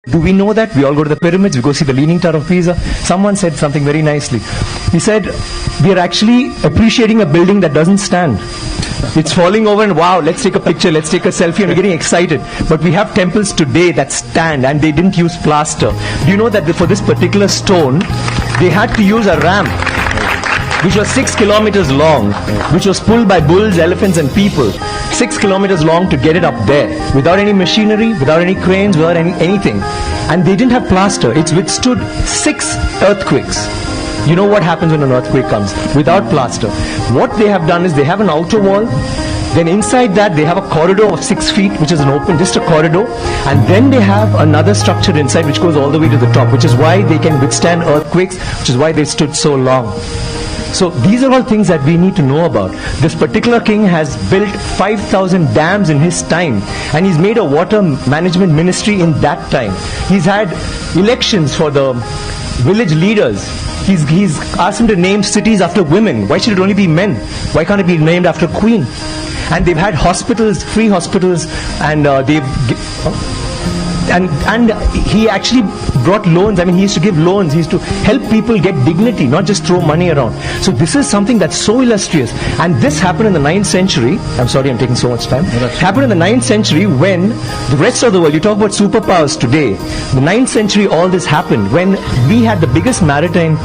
Do we know that? We all go to the pyramids, we go see the Leaning Tower of Pisa. Someone said something very nicely. He said, we are actually appreciating a building that doesn't stand. It's falling over and wow, let's take a picture, let's take a selfie, and we're getting excited. But we have temples today that stand and they didn't use plaster. Do you know that for this particular stone, they had to use a ramp which was 6 kilometers long, which was pulled by bulls, elephants and people. 6 kilometers long to get it up there, without any machinery, without any cranes, without anything. And they didn't have plaster. It's withstood 6 earthquakes. You know what happens when an earthquake comes? Without plaster. What they have done is they have an outer wall, then inside that they have a corridor of 6 feet, which is an open, just a corridor, and then they have another structure inside which goes all the way to the top, which is why they can withstand earthquakes, which is why they stood so long. So these are all things that we need to know about. This particular king has built 5,000 dams in his time, and he's made a water management ministry in that time. He's had elections for the village leaders. He's asked them to name cities after women. Why should it only be men? Why can't it be named after queen? And they've had hospitals, free hospitals, and and he actually brought loans. I mean, he used to give loans. He used to help people get dignity, not just throw money around. So this is something that's so illustrious. And this happened in the 9th century. I'm sorry, I'm taking so much time. It happened in the 9th century when the rest of the world, you talk about superpowers today. The 9th century, all this happened when we had the biggest maritime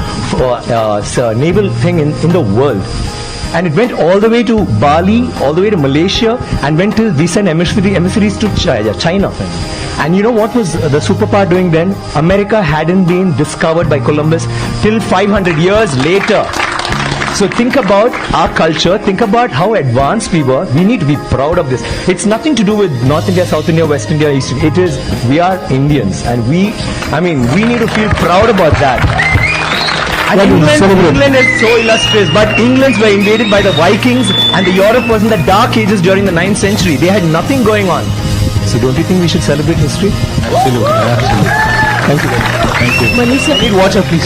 naval thing in the world. And it went all the way to Bali, all the way to Malaysia, and went till we sent emissaries to China. And you know what was the superpower doing then? America hadn't been discovered by Columbus till 500 years later. So think about our culture, think about how advanced we were. We need to be proud of this. It's nothing to do with North India, South India, West India, East India. It is, we are Indians, and we need to feel proud about that. And England is so illustrious, but England were invaded by the Vikings, and the Europe was in the dark ages during the 9th century. They had nothing going on. So don't you think we should celebrate history? Absolutely. Thank you. Thank you. I need water, please.